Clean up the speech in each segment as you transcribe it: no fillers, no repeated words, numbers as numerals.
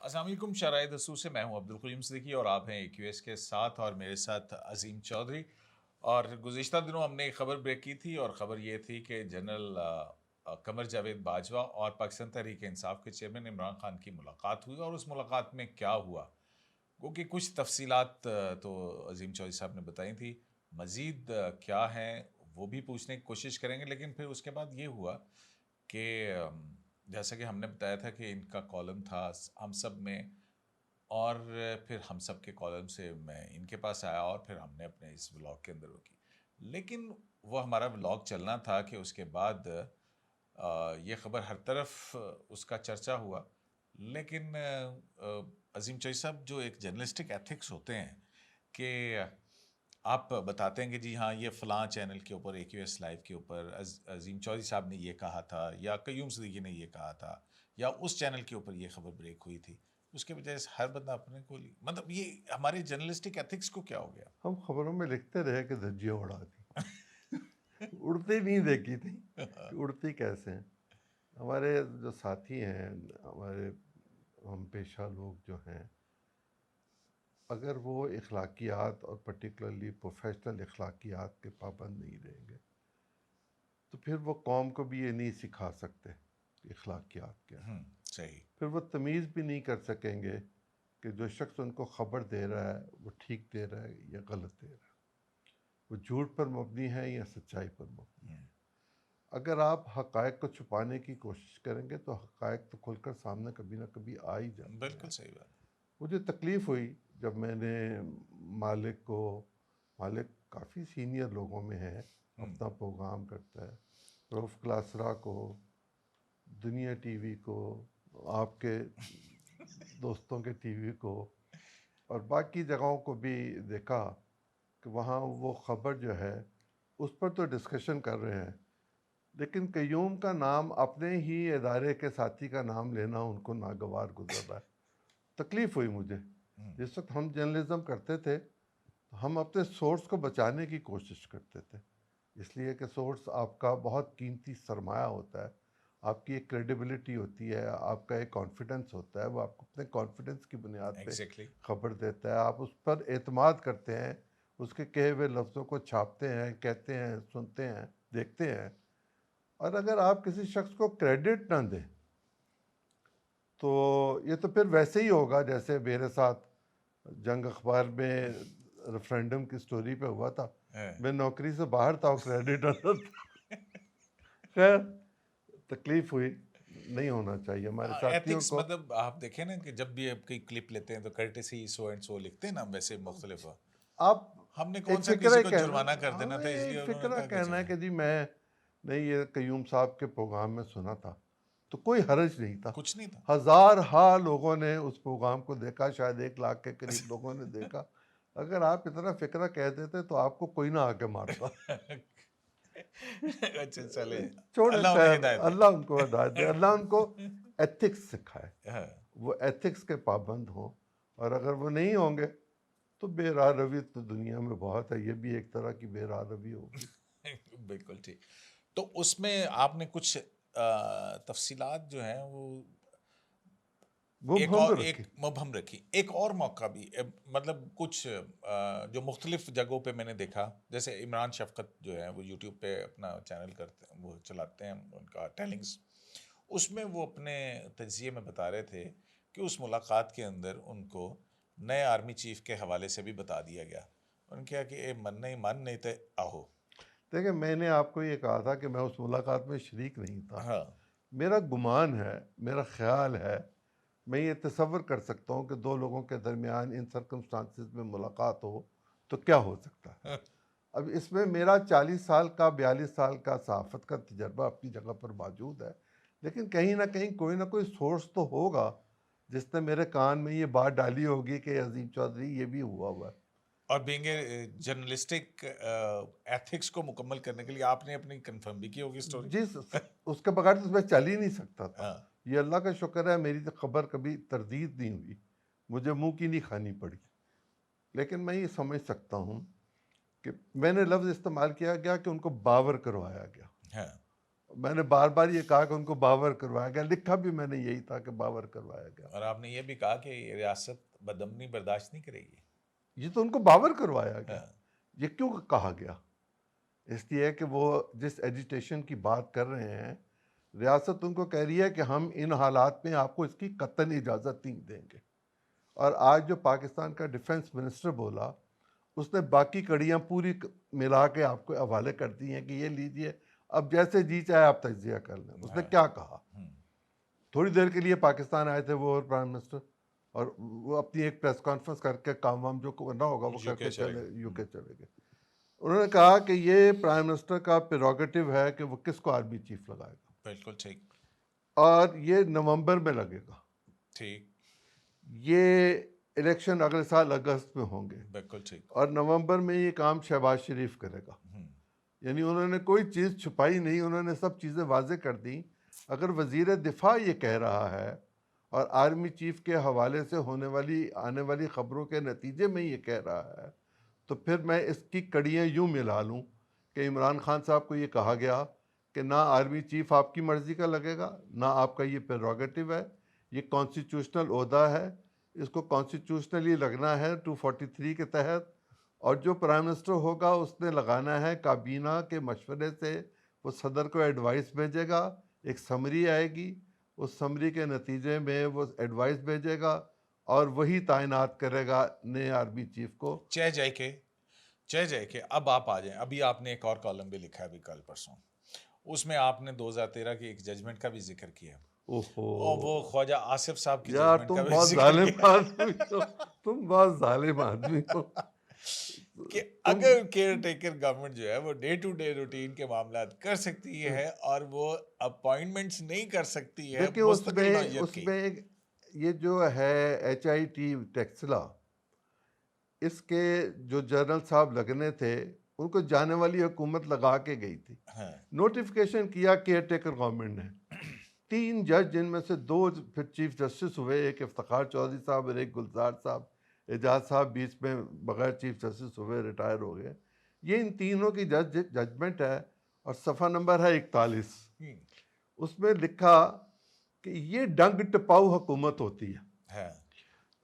अस्सलाम वालेकुम शराय दस्तूर से मैं हूं अब्दुल करीम सिद्दीकी और आप हैं AQS के साथ और मेरे साथ अजीम चौधरी। और गुज़िश्ता दिनों हमने एक खबर ब्रेक की थी और ख़बर ये थी कि जनरल कमर जावेद बाजवा और पाकिस्तान तहरीक इंसाफ के चेयरमैन इमरान खान की मुलाकात हुई और उस मुलाकात में क्या हुआ, क्योंकि कुछ तफसीलात तो अजीम चौधरी साहब ने बताई थी। मज़ीद क्या हैं वो भी पूछने की कोशिश करेंगे, लेकिन फिर उसके बाद ये हुआ कि जैसा कि हमने बताया था कि इनका कॉलम था हम सब में, और फिर हम सब के कॉलम से मैं इनके पास आया और फिर हमने अपने इस व्लॉग के अंदर वो की। लेकिन वो हमारा व्लॉग चलना था कि उसके बाद ये ख़बर हर तरफ उसका चर्चा हुआ। लेकिन अज़ीम चौधरी साहब, जो एक जर्नलिस्टिक एथिक्स होते हैं कि आप बताते हैं कि जी हाँ, ये फ़लाँ चैनल के ऊपर AQS लाइव के ऊपर अज़ीम चौधरी साहब ने ये कहा था या क़य्यूम सिद्दीकी ने ये कहा था या उस चैनल के ऊपर ये ख़बर ब्रेक हुई थी। उसके बजाय से हर बंदा अपने को मतलब ये हमारे जर्नलिस्टिक एथिक्स को क्या हो गया? हम खबरों में लिखते रहे कि धज्जियां उड़ा दी। उड़ती नहीं देखी थी कि उड़ती कैसे हैं। हमारे जो साथी हैं, हमारे हम पेशा लोग जो हैं, अगर वो इखलाकियात और पर्टिकुलरली प्रोफेशनल इखलाकियात के पाबंद नहीं रहेंगे तो फिर वो कौम को भी ये नहीं सिखा सकते कि इखलाकियात क्या है। सही। फिर वो तमीज़ भी नहीं कर सकेंगे कि जो शख्स उनको ख़बर दे रहा है वो ठीक दे रहा है या गलत दे रहा है, वो झूठ पर मबनी है या सच्चाई पर मबनी है। अगर आप हक़ाइक़ को छुपाने की कोशिश करेंगे तो हक़ाइक़ तो खुलकर सामने कभी ना कभी आ ही जाते बिल्कुल हैं। सही बात। मुझे तकलीफ़ हुई जब मैंने मालिक को, मालिक काफ़ी सीनियर लोगों में है, अपना प्रोग्राम करता है, रऊफ़ क्लासरा को, दुनिया टीवी को, आपके दोस्तों के टीवी को और बाकी जगहों को भी देखा कि वहाँ वो ख़बर जो है उस पर तो डिस्कशन कर रहे हैं, लेकिन क़य्यूम का नाम अपने ही इदारे के साथी का नाम लेना उनको नागवार गुज़र रहा है। तकलीफ़ हुई मुझे। जिस वक्त हम जर्नलिज़्म करते थे तो हम अपने सोर्स को बचाने की कोशिश करते थे, इसलिए कि सोर्स आपका बहुत कीमती सरमाया होता है, आपकी एक क्रेडिबिलिटी होती है, आपका एक कॉन्फिडेंस होता है, वो आपको अपने कॉन्फिडेंस की बुनियाद पे एग्जैक्टली। ख़बर देता है, आप उस पर एतमाद करते हैं, उसके कहे हुए लफ्ज़ों को छापते हैं, कहते हैं, सुनते हैं, देखते हैं। और अगर आप किसी शख्स को क्रेडिट ना दें तो ये तो फिर वैसे ही होगा जैसे मेरे साथ जंग अखबार में रेफरेंडम की स्टोरी पे हुआ था। मैं नौकरी से बाहर था और क्रेडिट अंदर था। खैर, तकलीफ हुई, नहीं होना चाहिए हमारे साथियों एथिक्स को। मतलब आप देखें ना कि जब भी आप कोई क्लिप लेते हैं तो कर्टेसी सो एंड सो लिखते हैं ना, वैसे मुख्तलिफ। आप हमने कौन एक सा फ़िक्र किसी है को कहना, जुर्माना कर देना हमें था, एक इसलिए उन्होंने फ़िक्र कहा कि कहना है चले कि जी मैं नहीं, ये क़य्यूम साहब के प्रोग्राम में सुना था, तो कोई हर्ज नहीं था। कुछ नहीं था। हज़ार हा लोगों ने उस प्रोग्राम को देखा, शायद 1 लाख के करीब लोगों ने देखा। अगर आप इतना फ़िक्र कह देते तो आपको कोई ना आके मारता। अच्छा चले। छोड़े अल्लाह उन्हें खैर, हिदायत दे। अल्लाह उनको हिदायत दे, अल्लाह उनको एथिक्स सिखाए, हाँ। वो एथिक्स के पाबंद हों। और अगर वो नहीं होंगे तो बेराह रवी तो दुनिया में बहुत है, ये भी एक तरह की बेराह रवी होगी। बिल्कुल ठीक। तो उसमें आपने कुछ तफसीलात जो हैं वो मुबहम तो रखी। एक मुबहम रखी। एक और मौका भी मतलब कुछ जो मुख्तलिफ जगहों पे मैंने देखा, जैसे इमरान शफकत जो है वो यूट्यूब पे अपना चैनल करते हैं, वो चलाते हैं उनका टेलिंग्स। उसमें वो अपने तज्ज़िये में बता रहे थे कि उस मुलाकात के अंदर उनको नए आर्मी चीफ के हवाले से भी बता दिया गया। उन्होंने कहा कि ए मन नहीं थे आहो। देखिए, मैंने आपको ये कहा था कि मैं उस मुलाकात में शरीक नहीं था। हाँ। मेरा गुमान है, मेरा ख़्याल है, मैं ये तसव्वुर कर सकता हूँ कि 2 लोगों के दरमियान इन सर्कमस्टांसेस में मुलाकात हो तो क्या हो सकता है। अब इसमें मेरा 40 साल का, 42 साल का सहाफ़त का तजर्बा अपनी जगह पर मौजूद है, लेकिन कहीं न कहीं कोई ना कोई सोर्स तो होगा जिसने मेरे कान में ये बात डाली होगी कि अज़ीम चौधरी ये भी हुआ है। और बीइंग ए जर्नलिस्टिक एथिक्स को मुकम्मल करने के लिए आपने अपनी कंफर्म भी की होगी स्टोरी। जिस उसके बगैर तो मैं चल ही नहीं सकता था। हाँ। ये अल्लाह का शुक्र है, मेरी तो खबर कभी तरदीद नहीं हुई, मुझे मुँह की नहीं खानी पड़ी। लेकिन मैं ये समझ सकता हूँ कि मैंने लफ्ज़ इस्तेमाल किया गया कि उनको बावर करवाया गया। हाँ। मैंने बार बार ये कहा कि उनको बावर करवाया गया, लिखा भी मैंने यही था कि बावर करवाया गया। और आपने ये भी कहा कि ये रियासत बदअमनी बर्दाश्त नहीं करेगी। ये तो उनको बावर करवाया गया। हाँ, ये क्यों कहा गया? इसलिए कि वो जिस एजिटेशन की बात कर रहे हैं, रियासत उनको कह रही है कि हम इन हालात में आपको इसकी कतई इजाज़त नहीं देंगे। और आज जो पाकिस्तान का डिफेंस मिनिस्टर बोला, उसने बाकी कड़ियाँ पूरी मिला के आपको हवाले कर दी हैं कि ये लीजिए, अब जैसे जी चाहे आप तज्जिया कर लें। उसने क्या कहा? थोड़ी देर के लिए पाकिस्तान आए थे वो और प्राइम मिनिस्टर, और वो अपनी एक प्रेस कॉन्फ्रेंस करके काम वाम जो करना होगा वो करके चले यूके चले गए। उन्होंने कहा कि ये प्राइम मिनिस्टर का प्रेरोगेटिव है कि वो किसको आर्मी चीफ लगाएगा, बिल्कुल ठीक और ये नवंबर में लगेगा। ठीक, ये इलेक्शन अगले साल अगस्त में होंगे, बिल्कुल ठीक। और नवंबर में ये काम शहबाज शरीफ करेगा। यानी उन्होंने कोई चीज़ छुपाई नहीं, उन्होंने सब चीज़ें वाजे कर दी। अगर वज़ीर दिफा ये कह रहा है और आर्मी चीफ के हवाले से होने वाली आने वाली ख़बरों के नतीजे में ये कह रहा है, तो फिर मैं इसकी कड़ियाँ यूँ मिला लूँ कि इमरान खान साहब को ये कहा गया कि ना आर्मी चीफ आपकी मर्ज़ी का लगेगा, ना आपका ये प्रेरोगेटिव है, ये कॉन्स्टिट्यूशनल ओहदा है, इसको कॉन्स्टिट्यूशनली लगना है 243 के तहत, और जो प्राइम मिनिस्टर होगा उसने लगाना है काबीना के मशवरे से, वो सदर को एडवाइस भेजेगा, एक समरी आएगी, उस समरी के नतीजे में वो एडवाइस भेजेगा और वही तैनात करेगा नए आर्मी चीफ को। जय जय के अब आप आ जाएं। अभी आपने एक और कॉलम भी लिखा है अभी कल परसों, उसमें आपने 2013 की एक जजमेंट का भी जिक्र किया, ओहो और वो ख्वाजा आसिफ साहब की यार, जजमेंट तुम का भी बहुत जिक्र जालिम किया आदमी हो, तुम बहुत जालिम आदमी हो। कि तुम अगर केयर टेकर गवर्नमेंट जो है वो डे टू डे रूटीन के मामला कर सकती है और वो अपॉइंटमेंट्स नहीं कर सकती है देखिए, मुस्तकिल उसमें नौइयत की। उसमें ये जो है HIT टेक्सला, इसके जो जनरल साहब लगने थे उनको जाने वाली हुकूमत लगा के गई थी। हाँ, नोटिफिकेशन किया केयर टेकर गवर्नमेंट ने, 3 जज जिनमें से 2 फिर चीफ जस्टिस हुए, एक इफ्तिखार चौधरी साहब और एक गुलजार साहब, एजाज साहब बीच में बगैर चीफ जस्टिस हुए रिटायर हो गए। ये इन तीनों की जजमेंट है और सफ़ा नंबर है 41। उसमें लिखा कि ये डंग टपाऊ हुकूमत होती है, हाँ,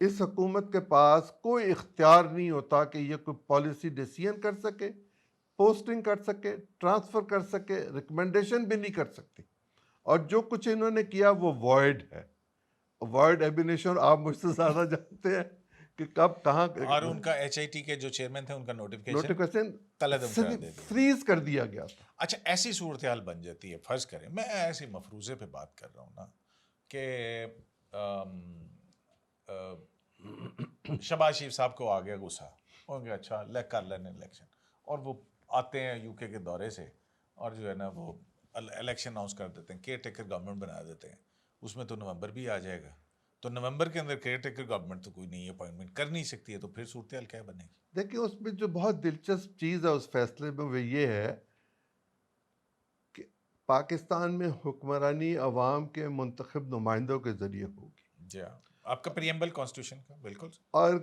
इस हुकूमत के पास कोई इख्तियार नहीं होता कि ये कोई पॉलिसी डिसीजन कर सके, पोस्टिंग कर सके, ट्रांसफ़र कर सके, रिकमेंडेशन भी नहीं कर सकती, और जो कुछ इन्होंने किया वो वॉइड है। वॉइड एबिनेशन आप मुझसे ज़्यादा जानते हैं कि कब कहाँ और उनका HIT के जो चेयरमैन थे उनका नोटिफिकेशन तलदम करा दे दिया। फ्रीज कर दिया गया था। अच्छा, ऐसी सूरत हाल बन जाती है, फर्ज करें मैं ऐसे मफरूज़े पे बात कर रहा हूँ ना कि शहबाज शरीफ साहब को आ गया गुस्सा, होंगे अच्छा ले कर लेने इलेक्शन, और वो आते हैं यूके के दौरे से और जो है ना वो इलेक्शन अनाउंस कर देते हैं, केयर टेकर गवर्नमेंट बना देते हैं। उसमें तो नवंबर भी आ जाएगा, तो नवंबर के अंदर केयर टेकर गवर्नमेंट तो कोई नहीं अपॉइंटमेंट कर नहीं सकती है, तो फिर सूरत हाल क्या बनेगी? देखिए, उसमें जो बहुत दिलचस्प चीज़ है उस फैसले में वो ये है कि पाकिस्तान में हुक्मरानी अवाम के मुंतखब नुमाइंदों के ज़रिए होगी। जी हाँ, आपका प्रीएम्बल कॉन्स्टिट्यूशन का बिल्कुल और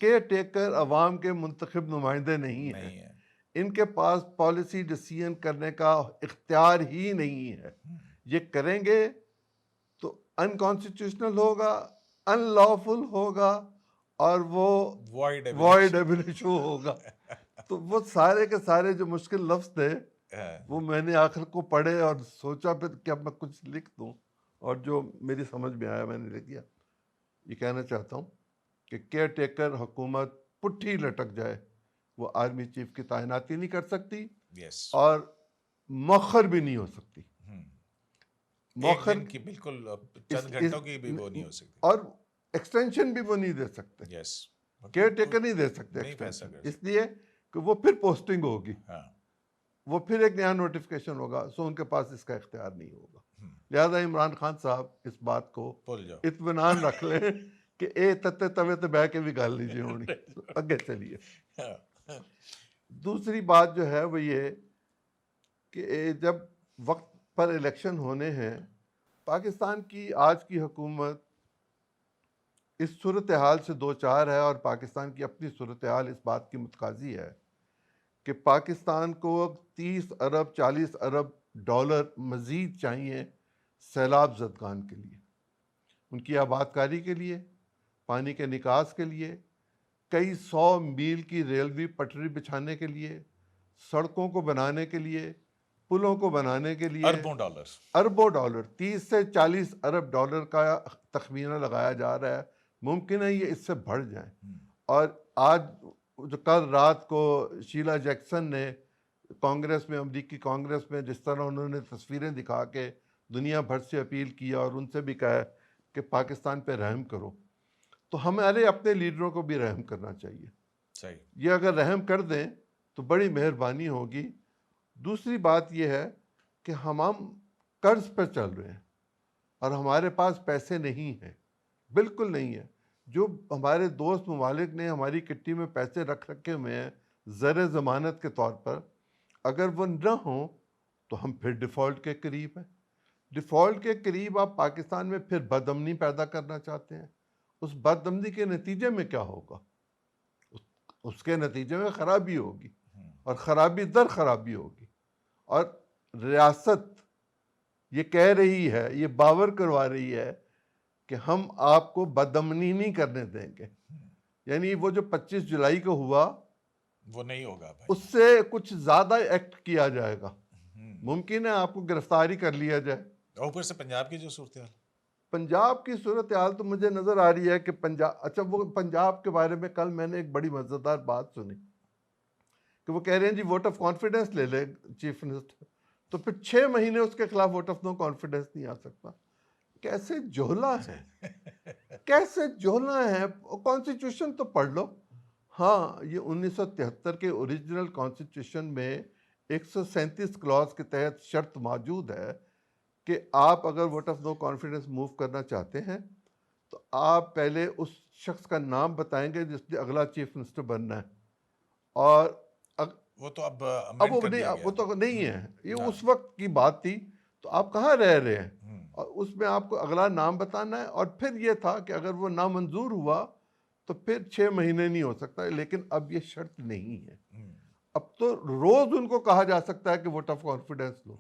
केयर टेकर अवाम के मुंतखब नुमाइंदे नहीं नहीं हैं, है। इनके पास पॉलिसी डिसीजन करने का इख्तियार ही नहीं है। ये करेंगे तो अनकॉन्स्टिट्यूशनल होगा, अनलॉफुल होगा, और वो वॉइड एबिनेशन होगा। तो वो सारे के सारे जो मुश्किल लफ्ज़ थे वो मैंने आखिर को पढ़े और सोचा फिर कि अब मैं कुछ लिख दूं, और जो मेरी समझ में आया मैंने लिख दिया। ये कहना चाहता हूँ कि केयर टेकर हुकूमत पुट्ठी लटक जाए, वो आर्मी चीफ की तैनाती नहीं कर सकती, और मौखर भी नहीं हो सकती। मौखर की बिल्कुल चंद घंटों की भी वो नहीं हो सकती, और एक्सटेंशन भी वो नहीं दे सकते। केयर टेकर नहीं दे सकते एक्सटेंशन, इसलिए कि वो फिर पोस्टिंग होगी। हाँ। वो फिर एक नया नोटिफिकेशन होगा, सो उनके पास इसका इख्तियार नहीं होगा। लिहाजा इमरान खान साहब इस बात को इत्मीनान रख लें कि ए तत्ते तवे ते बह के भी गल लीजिए होनी। तो आगे चलिए। दूसरी बात जो है वो ये कि जब वक्त पर इलेक्शन होने हैं, पाकिस्तान की आज की हुकूमत इस सूरत हाल से दो चार है, और पाकिस्तान की अपनी सूरत हाल इस बात की मुतकाजी है कि पाकिस्तान को 30 अरब 40 अरब डॉलर मज़ीद चाहिए सैलाब ज़दगान के लिए, उनकी आबादकारी के लिए, पानी के निकास के लिए, कई 100 मील की रेलवे पटरी बिछाने के लिए, सड़कों को बनाने के लिए, पुलों को बनाने के लिए अरबों डॉलर। $30 से 40 अरब डॉलर का तखमीना लगाया जा रहा है। मुमकिन है ये इससे बढ़ जाए। और आज जो कल रात को शीला जैक्सन ने कांग्रेस में, अमरीकी कांग्रेस में, जिस तरह उन्होंने तस्वीरें दिखा के दुनिया भर से अपील किया और उनसे भी कहा कि पाकिस्तान पे रहम करो, तो हमारे अपने लीडरों को भी रहम करना चाहिए। सही। ये अगर रहम कर दें तो बड़ी मेहरबानी होगी। दूसरी बात यह है कि हम कर्ज पर चल रहे हैं और हमारे पास पैसे नहीं हैं, बिल्कुल नहीं है। जो हमारे दोस्त ममालिक ने हमारी किट्टी में पैसे रख रखे हुए हैं ज़र ज़मानत के तौर पर, अगर वो न हो तो हम फिर डिफ़ॉल्ट के करीब हैं। डिफ़ॉल्ट के करीब आप पाकिस्तान में फिर बदअमनी पैदा करना चाहते हैं। उस बदअमनी के नतीजे में क्या होगा? उसके नतीजे में ख़राबी होगी और ख़राबी दर ख़राबी होगी। और रियासत ये कह रही है, ये बावर करवा रही है कि हम आपको बदअमनी नहीं करने देंगे। यानी वो जो 25 जुलाई को हुआ वो नहीं होगा भाई। उससे कुछ ज़्यादा एक्ट किया जाएगा। मुमकिन है आपको गिरफ्तारी कर लिया जाए। ऊपर से पंजाब की जो सूरत हाल, पंजाब की सूरत हाल तो मुझे नज़र आ रही है कि पंजाब, अच्छा वो पंजाब के बारे में कल मैंने एक बड़ी मज़ेदार बात सुनी कि वो कह रहे हैं जी वोट ऑफ कॉन्फिडेंस ले ले चीफ मिनिस्टर, तो फिर 6 महीने उसके खिलाफ वोट ऑफ नो कॉन्फिडेंस नहीं आ सकता। कैसे जोला है, कैसे जोला है। कॉन्स्टिट्यूशन तो पढ़ लो। हाँ, ये 1973 के ओरिजिनल कॉन्स्टिट्यूशन में 137 क्लॉज के तहत शर्त मौजूद है कि आप अगर vote of no confidence move करना चाहते हैं तो आप पहले उस शख्स का नाम बताएंगे जिसने अगला चीफ मिनिस्टर बनना है। और वो तो अब अब अमेंड वो कर नहीं, दिया वो गया। तो नहीं है, ये हाँ। उस वक्त की बात थी। तो आप कहाँ रह रहे हैं, और उसमें आपको अगला नाम बताना है। और फिर ये था कि अगर वो नामंजूर हुआ तो फिर 6 महीने नहीं हो सकता, लेकिन अब ये शर्त नहीं है। अब तो रोज उनको कहा जा सकता है कि वोट ऑफ कॉन्फिडेंस लो।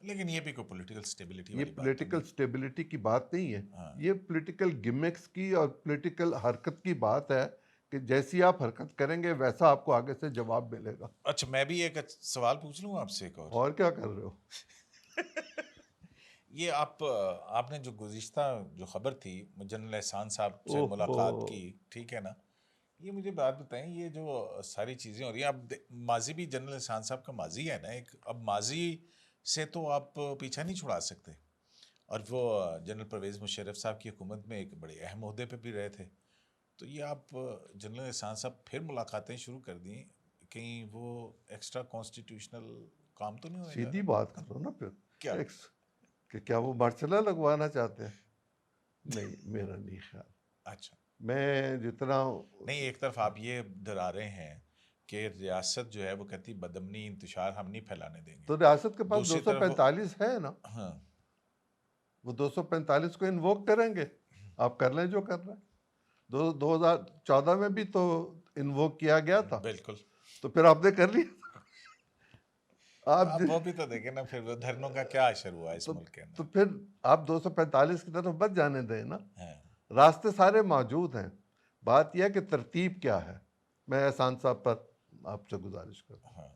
लेकिन ये भी कोई पॉलिटिकल स्टेबिलिटी ये वाली बात तो पॉलिटिकल नहीं। स्टेबिलिटी की बात नहीं है। हाँ। ये पॉलिटिकल गिमिक्स की और पॉलिटिकल हरकत की बात है कि जैसी आप हरकत करेंगे वैसा आपको आगे से जवाब मिलेगा। अच्छा, मैं भी एक सवाल पूछ लूँ आपसे एक और क्या कर रहे हो? ये आपने जो गुज़िश्ता जो खबर थी जनरल एहसान साहब से ओहो, मुलाकात की, ठीक है ना, ये मुझे बात बताएं, ये जो सारी चीज़ें हो रही हैं, अब माजी भी जनरल एहसान साहब का माजी है ना एक, अब माजी से तो आप पीछा नहीं छुड़ा सकते। और वो जनरल परवेज़ मुशर्रफ साहब की हुकूमत में एक बड़े अहम ओहदे पे भी रहे थे। तो ये आप जनरल एहसान साहब फिर मुलाकातें शुरू कर दी, कहीं वो एक्स्ट्रा कॉन्स्टिट्यूशनल काम तो नहीं होने जा सीधी रहा? बात करो ना फिर। क्या? कि क्या वो मार्शल लगवाना चाहते हैं? नहीं, मेरा नहीं ख्याल। अच्छा, मैं जितना नहीं, एक तरफ आप ये डरा रहे हैं कि रियासत जो है वो कहती बदमनी इंतशार हम नहीं फैलाने देंगे, तो रियासत के पास दूसरी तरफ 245 है ना, हाँ, वो 245 को इन्वोक करेंगे। आप कर लें जो कर रहे हैं। 2014 में भी तो इन्वोक किया गया था, बिल्कुल। तो फिर आपने कर लिया। आप अब वो भी तो देखें ना, फिर वो धरनों का क्या असर हुआ इस तो, मुल्क के तो अंदर। फिर आप 245 की तरफ बच जाने दें ना। हाँ, रास्ते सारे मौजूद हैं। बात यह है कि तरतीब क्या है। मैं एहसान साहब पर आपसे गुजारिश करता हूँ। हाँ,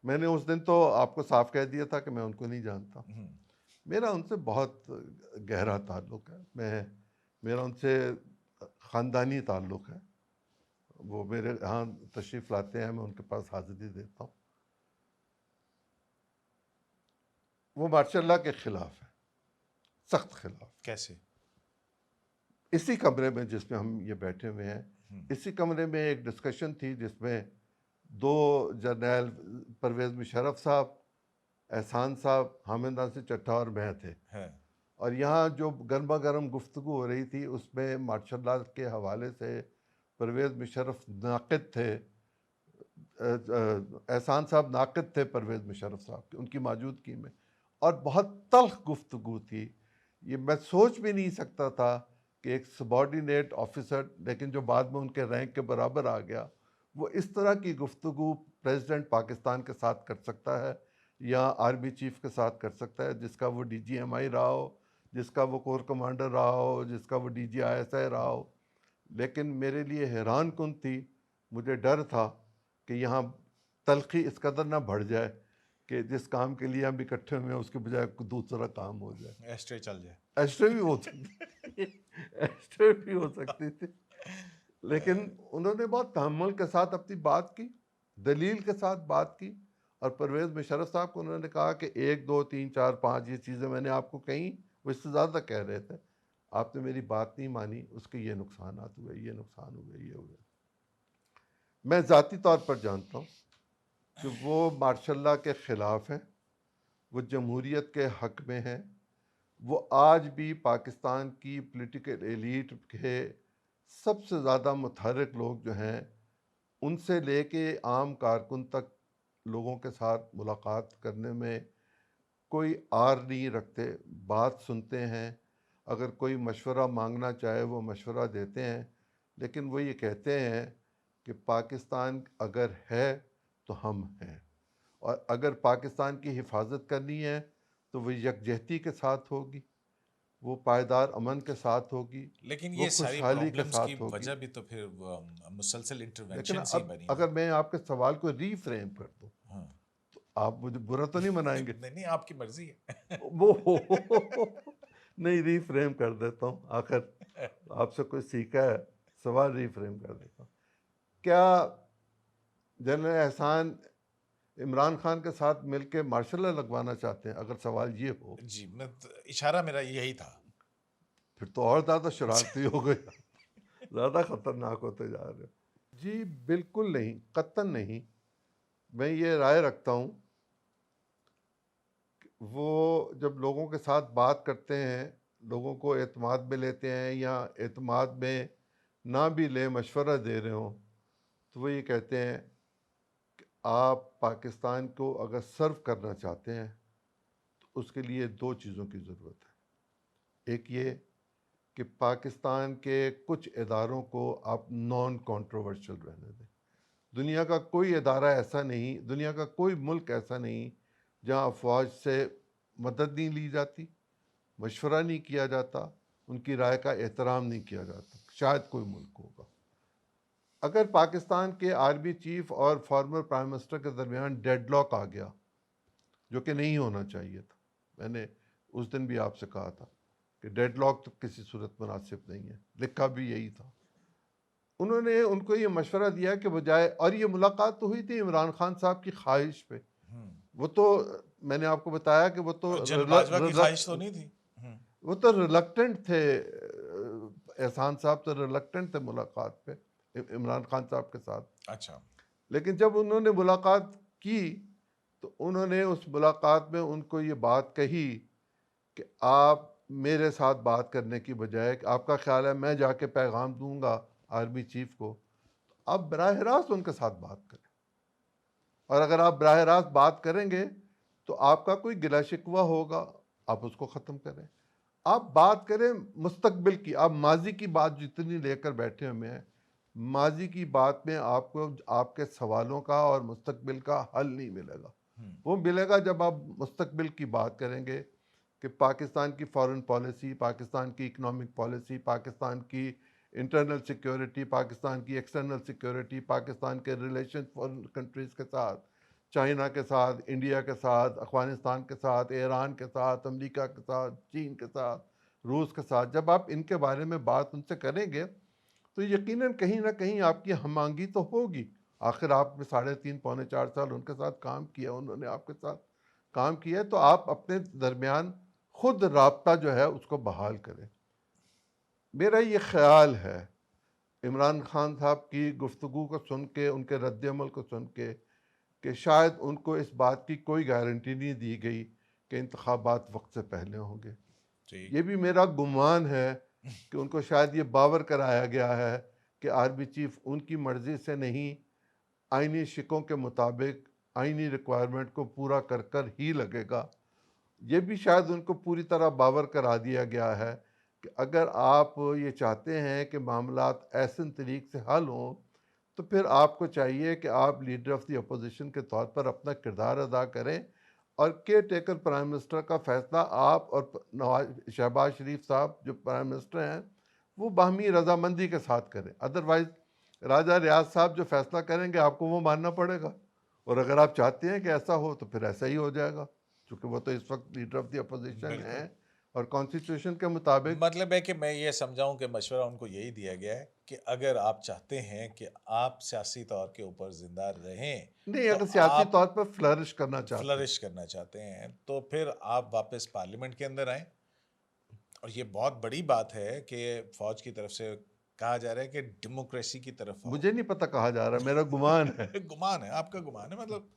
मैंने उस दिन तो आपको साफ कह दिया था कि मैं उनको नहीं जानता। हम्म, मेरा उनसे बहुत गहरा ताल्लुक़ है। मेरा उनसे ख़ानदानी ताल्लुक़ है। वो मेरे यहाँ तशरीफ़ लाते हैं, मैं उनके पास हाज़िरी देता हूँ। वो मार्शल के ख़िलाफ़ है, सख्त खिलाफ। कैसे? इसी कमरे में जिसमें हम ये बैठे हुए हैं, इसी कमरे में एक डिस्कशन थी जिसमें 2 जर्नैल परवेज़ मुशर्रफ साहब, एहसान साहब, हामिद नासिर चट्टा और मैं थे। हाँ, और यहाँ जो गर्मा गर्म गुफ्तगू हो रही थी उसमें मार्शल लॉ के हवाले से परवेज़ मुशर्रफ नाक़िद थे, एहसान साहब नाक़िद थे परवेज़ मुशर्रफ साहब की, उनकी मौजूदगी में। और बहुत तल्ख़ गुफ्तगू थी। ये मैं सोच भी नहीं सकता था कि एक सबॉर्डिनेट ऑफिसर, लेकिन जो बाद में उनके रैंक के बराबर आ गया, वो इस तरह की गुफ्तगू प्रेसिडेंट पाकिस्तान के साथ कर सकता है। या आर्मी चीफ के साथ कर सकता है, जिसका वो DGMI रहा हो, जिसका वो कोर कमांडर रहा हो, जिसका वो DGISI रहा हो। लेकिन मेरे लिए हैरान कुन थी, मुझे डर था कि यहाँ तलखी इस कदर ना बढ़ जाए कि जिस काम के लिए हम इकट्ठे हुए हैं उसके बजाय कोई दूसरा काम हो जाए। एस्ट्रे चल जाए। एस्ट्रे भी हो सकती थी, एस्ट्रे भी हो सकती थी। लेकिन उन्होंने बहुत तहम्मुल के साथ अपनी बात की, दलील के साथ बात की। और परवेज़ मुशर्रफ साहब को उन्होंने कहा कि 1 2 3 4 5 ये चीज़ें मैंने आपको कही, वो इससे ज़्यादा कह रहे थे, आपने मेरी बात नहीं मानी, उसके ये नुकसानात हुए, ये नुकसान हुए, ये हुए। मैं ज़ाती तौर पर जानता हूँ कि वो मार्शल के ख़िलाफ़ हैं, वो जमहूरियत के हक़ में हैं, वो आज भी पाकिस्तान की पॉलिटिकल एलीट के सबसे ज़्यादा मुतहर्रिक लोग जो हैं, उनसे लेके आम कारकुन तक लोगों के साथ मुलाकात करने में कोई आर नहीं रखते, बात सुनते हैं। अगर कोई मशवरा मांगना चाहे वो मशवरा देते हैं। लेकिन वो ये कहते हैं कि पाकिस्तान अगर है तो हम हैं, और अगर पाकिस्तान की हिफाजत करनी है तो वो यकजहती के साथ होगी, वो पायदार अमन के साथ होगी, लेकिन वो ये सारी खुशहाली के प्रॉब्लम्स की साथ होगी। वजह भी तो फिर मुसलसल लेकिन इंटरवेंशन से ही अब बनी ना। अगर मैं आपके सवाल को रीफ्रेम कर दूं, हाँ। तो आप मुझे बुरा तो नहीं मनाएंगे? नहीं नहीं, आपकी मर्जी है। वो नहीं, रीफ्रेम कर देता हूँ, आखिर आपसे कोई सीखा है, सवाल रीफ्रेम कर देता हूँ। क्या जनरल एहसान इमरान खान के साथ मिलके मार्शल लॉ लगवाना चाहते हैं? अगर सवाल ये हो, जी, इशारा मेरा यही था। फिर तो और ज़्यादा शरारती हो गए, ज़्यादा ख़तरनाक होते जा रहे हो। जी बिल्कुल नहीं, कतई नहीं। मैं ये राय रखता हूँ, वो जब लोगों के साथ बात करते हैं, लोगों को एतमाद में लेते हैं, या एतमाद में ना भी ले मशवरा दे रहे हों, तो वो ये कहते हैं कि आप पाकिस्तान को अगर सर्व करना चाहते हैं तो उसके लिए दो चीज़ों की ज़रूरत है। एक ये कि पाकिस्तान के कुछ इदारों को आप नॉन कंट्रोवर्शियल रहने दें। दुनिया का कोई इदारा ऐसा नहीं, दुनिया का कोई मुल्क ऐसा नहीं जहाँ अफवाज से मदद नहीं ली जाती, मशवरा नहीं किया जाता, उनकी राय का एहतराम नहीं किया जाता। शायद कोई मुल्क होगा। अगर पाकिस्तान के आर्मी चीफ और फॉर्मर प्राइम मिनिस्टर के दरमियान डेडलॉक आ गया, जो कि नहीं होना चाहिए था, मैंने उस दिन भी आपसे कहा था कि डेडलॉक तो किसी सूरत मुनासिब नहीं है, लिखा भी यही था। उन्होंने उनको ये मशवरा दिया कि बजाय, और ये मुलाकात तो हुई थी इमरान खान साहब की ख्वाहिश पे, वो तो मैंने आपको बताया कि वो तो जनरल बाजवा की ख्वाहिश तो नहीं थी। वो तो रिलक्टेंट थे, एहसान साहब तो रिलक्टेंट थे मुलाकात पे इमरान खान साहब के साथ। अच्छा। लेकिन जब उन्होंने मुलाकात की तो उन्होंने उस मुलाकात में उनको ये बात कही कि आप मेरे साथ बात करने की बजाय, आपका ख्याल है मैं जाके पैगाम दूंगा आर्मी चीफ को, तो आप बराह रास्त उनके साथ बात करें। और अगर आप बराह रास्त बात करेंगे तो आपका कोई गिला शिकवा होगा, आप उसको ख़त्म करें। आप बात करें मुस्तकबिल की, आप माजी की बात जितनी लेकर बैठे हुए हैं, माजी की बात में आपको आपके सवालों का और मुस्तकबिल का हल नहीं मिलेगा। वो मिलेगा जब आप मुस्तकबिल की बात करेंगे कि पाकिस्तान की फॉरेन पॉलिसी, पाकिस्तान की इकनॉमिक पॉलिसी, पाकिस्तान की इंटरनल सिक्योरिटी, पाकिस्तान की एक्सटर्नल सिक्योरिटी, पाकिस्तान के रिलेशन फॉरेन कंट्रीज़ के साथ, चाइना के साथ, इंडिया के साथ, अफ़गानिस्तान के साथ, ईरान के साथ, अमेरिका के साथ, चीन के साथ, रूस के साथ, जब आप इनके बारे में बात उनसे करेंगे तो यकीनन कहीं ना कहीं आपकी हमांगी तो होगी। आखिर आपने 3.5 पौने 4 साल उनके साथ काम किया, उन्होंने आपके साथ काम किया है, तो आप अपने दरमियान खुद राब्ता जो है उसको बहाल करें। मेरा ये ख्याल है, इमरान खान साहब की गुफ्तगू को सुन के, उनके रद्दमल को सुन के, कि शायद उनको इस बात की कोई गारंटी नहीं दी गई कि इंतखाबात वक्त से पहले होंगे। ये भी मेरा गुमान है कि उनको शायद ये बावर कराया गया है कि आर्मी चीफ उनकी मर्ज़ी से नहीं, आइनी शिकों के मुताबिक आइनी रिक्वायरमेंट को पूरा कर कर ही लगेगा। ये भी शायद उनको पूरी तरह बावर करा दिया गया है कि अगर आप ये चाहते हैं कि मामलात ऐसे तरीक़े से हल हों, तो फिर आपको चाहिए कि आप लीडर ऑफ़ द अपोजिशन के तौर पर अपना किरदार अदा करें। और केयर टेकर प्राइम मिनिस्टर का फैसला आप और नवाज शहबाज शरीफ साहब जो प्राइम मिनिस्टर हैं वो बाहमी रजामंदी के साथ करें। अदरवाइज राजा रियाज साहब जो फैसला करेंगे आपको वो मानना पड़ेगा, और अगर आप चाहते हैं कि ऐसा हो तो फिर ऐसा ही हो जाएगा, क्योंकि वो तो इस वक्त लीडर ऑफ द अपोजिशन बिल्कुल। हैं और कॉन्स्टिट्यूशन के मुताबिक। मतलब है कि मैं ये समझाऊं कि मशवरा उनको यही दिया गया है कि अगर आप चाहते हैं कि आप सियासी तौर के ऊपर जिंदा रहें, नहीं, तो अगर सियासी आप तौर पर फ्लरिश करना चाहते हैं फ्लरिश करना चाहते हैं, तो फिर आप वापस पार्लियामेंट के अंदर आएं। और ये बहुत बड़ी बात है कि फौज की तरफ से कहा जा रहा है कि डेमोक्रेसी की तरफ आओ। मुझे नहीं पता कहा जा रहा, मेरा गुमान है। गुमान है, आपका गुमान है। मतलब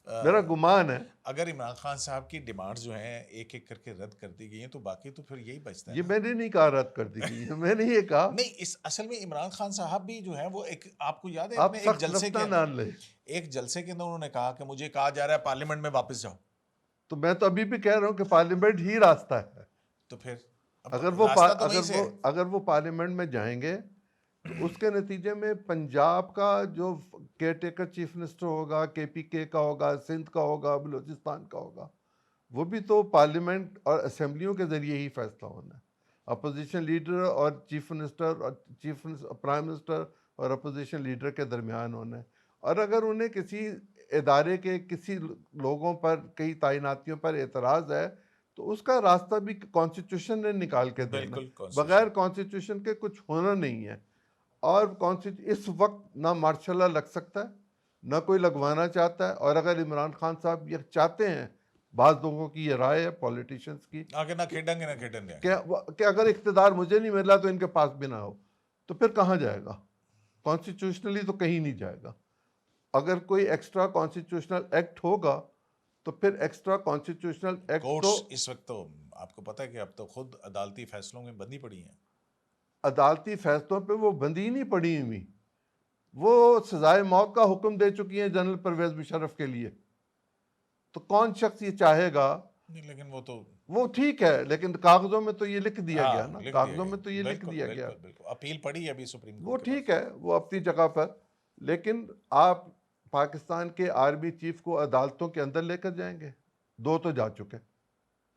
मेरा अ, गुमान है। अगर इमरान खान साहब की डिमांड्स जो हैं एक एक करके रद्द कर दी गई हैं, तो बाकी तो फिर यही बचता है ये ना। मैंने नहीं कहा रद्द कर दी गई, मैंने ये कहा नहीं, इस असल में इमरान खान साहब भी जो है वो एक, आपको याद है आप अपने सख्त रफ्ता ना ले। एक जलसे के अंदर उन्होंने कहा कि मुझे कहा जा रहा है पार्लियामेंट में वापस जाओ। तो मैं तो अभी भी कह रहा हूँ कि पार्लियामेंट ही रास्ता है। तो फिर अब रास्ता तो वहीं से है। अगर वो पार्लियामेंट में जाएंगे तो उसके नतीजे में पंजाब का जो केयर टेकर चीफ मिनिस्टर होगा, केपीके का होगा, सिंध का होगा, बलूचिस्तान का होगा, वो भी तो पार्लियामेंट और असेंबलियों के ज़रिए ही फैसला होना है। अपोजिशन लीडर और चीफ मिनिस्टर और प्राइम मिनिस्टर और अपोजिशन लीडर के दरमियान होना है। और अगर उन्हें किसी इदारे के किसी लोगों पर, कई तैनातियों पर एतराज़ है तो उसका रास्ता भी कॉन्स्टिट्यूशन ने निकाल के देना है। बिल्कुल बगैर कॉन्स्टिट्यूशन। कॉन्स्टिट्यूशन के कुछ होना नहीं है। और इस वक्त ना मार्शल लॉ लग सकता है, ना कोई लगवाना चाहता है। और अगर इमरान खान साहब ये चाहते हैं, बाज़ लोगों की ये राय है, पॉलिटिशियंस की, आगे ना खेडेंगे ना खेडन देंगे। कि अगर इख्तिदार मुझे नहीं मिला तो इनके पास भी ना हो, तो फिर कहाँ जाएगा? कॉन्स्टिट्यूशनली तो कहीं नहीं जाएगा। अगर कोई एक्स्ट्रा कॉन्स्टिट्यूशनल एक्ट होगा तो फिर एक्स्ट्रा कॉन्स्टिट्यूशनल एक्ट तो कोर्ट्स इस वक्त तो आपको पता है कि अब तो खुद अदालती फैसलों में बंदी पड़ी हैं। अदालती फैसलों पे वो बंदी नहीं पड़ी हुई, वो सजाए मौत का हुक्म दे चुकी हैं जनरल परवेज मुशर्रफ के लिए। तो कौन शख्स ये चाहेगा? नहीं, लेकिन वो तो वो ठीक है, लेकिन कागजों में तो ये लिख दिया गया हाँ ना, लिख दिया कागजों गया। में तो ये लिख बिल्कुल दिया गया। बिल्कुल बिल्कुल, अपील पड़ी है अभी सुप्रीम वो कोर्ट के ठीक पास। है, वो अपनी जगह पर। लेकिन आप पाकिस्तान के आर्मी चीफ को अदालतों के अंदर लेकर जाएंगे? दो तो जा चुके,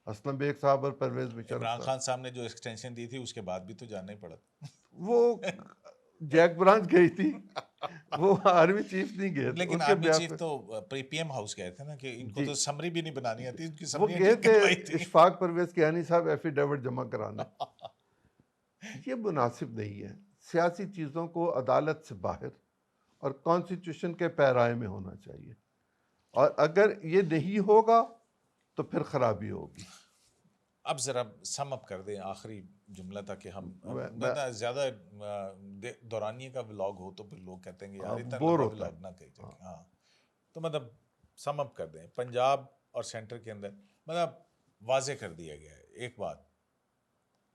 असलम बेग साहब और परवेज मुशर्रफ इमरान साहब। खान साहब ने जो एक्सटेंशन दी थी उसके बाद भी तो जाना ही पड़ा। वो जैक ब्रांच गई थी, वो आर्मी चीफ नहीं गए थे लेकिन उनके आर्मी ब्याह चीफ पे। तो पीएम हाउस गए थे ना, कि इनको जी, तो समरी भी नहीं बनानी आती, उनकी वो समरी गए थे करवाई थी। इशफाक परवेज कियानी साहब एफिडेविट जमा कराने। ये मुनासिब नहीं है। सियासी चीज़ों को अदालत से बाहर और कॉन्स्टिट्यूशन के पैराए में होना चाहिए, और अगर ये नहीं होगा तो फिर खराबी होगी। अब जरा सम अप कर दें आखिरी जुमला, ताकि हम मैं ज्यादा दौरानिए का व्लॉग हो तो फिर लोग कहते हैं कि यार इतना बोर लंबा होता है। व्लॉग ना कही जाए। हाँ, तो मतलब सम अप कर दें, पंजाब और सेंटर के अंदर मतलब वाजे कर दिया गया है एक बात,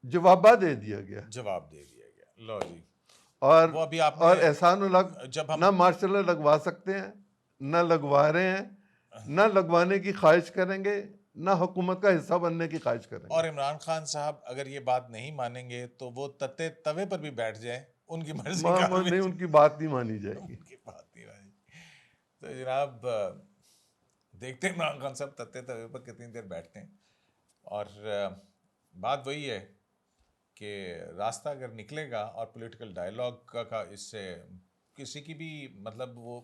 जवाबा दे दिया गया, जवाब दे दिया गया। लो जी, और वो अभी और आपने एहसान लग जब हम ना मार्शल लॉ लगवा सकते हैं, ना लगवा रहे हैं, ना लगवाने की ख्वाहिश करेंगे, ना हुकूमत का हिस्सा बनने की ख्वाहिश करेंगे। और इमरान खान साहब अगर ये बात नहीं मानेंगे तो वो तत्ते तवे पर भी बैठ जाए, उनकी मर्जी का नहीं, उनकी बात नहीं मानी जाएगी। उनकी बात नहीं मानी। तो जनाब देखते हैं इमरान खान साहब तत्ते तवे पर कितनी देर बैठते हैं। और बात वही है कि रास्ता अगर निकलेगा और पॉलिटिकल डायलॉग का इससे किसी की भी मतलब वो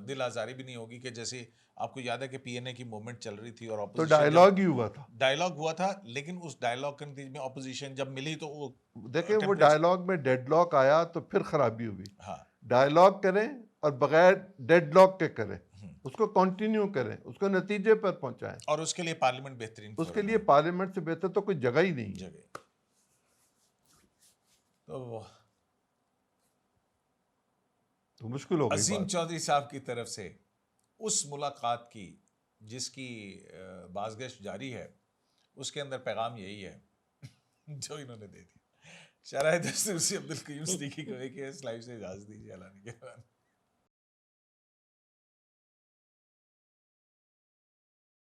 दिल आज़ारी भी नहीं होगी, कि जैसे आपको याद है कि पीएनए की मूवमेंट चल रही थी और तो ऑपोजिशन डायलॉग ही हुआ था। डायलॉग हुआ था, लेकिन उस डायलॉग के नतीजे में ऑपोजिशन जब मिली तो वो देखें, वो टेम्परेचर। डायलॉग में डेडलॉक आया तो फिर खराबी हुई। हाँ, डायलॉग करें और बगैर डेडलॉक के करें, उसको कंटिन्यू करें, उसको नतीजे पर पहुंचाएं। और उसके लिए पार्लियामेंट बेहतरीन उसके फोरम लिए है, पार्लियामेंट से बेहतर तो कोई जगह ही नहीं है। जगह। तो मुश्किल हो गई अजीम बात। चौधरी साहब की तरफ से उस मुलाकात की जिसकी बाज़गश्त जारी है, उसके अंदर पैगाम यही है जो इन्होंने दे दिया। शराय दस्तूर से अब्दुल कयूम सिद्दीकी को एक लाइव से इजाज़त दीजिए। अल्लाह ने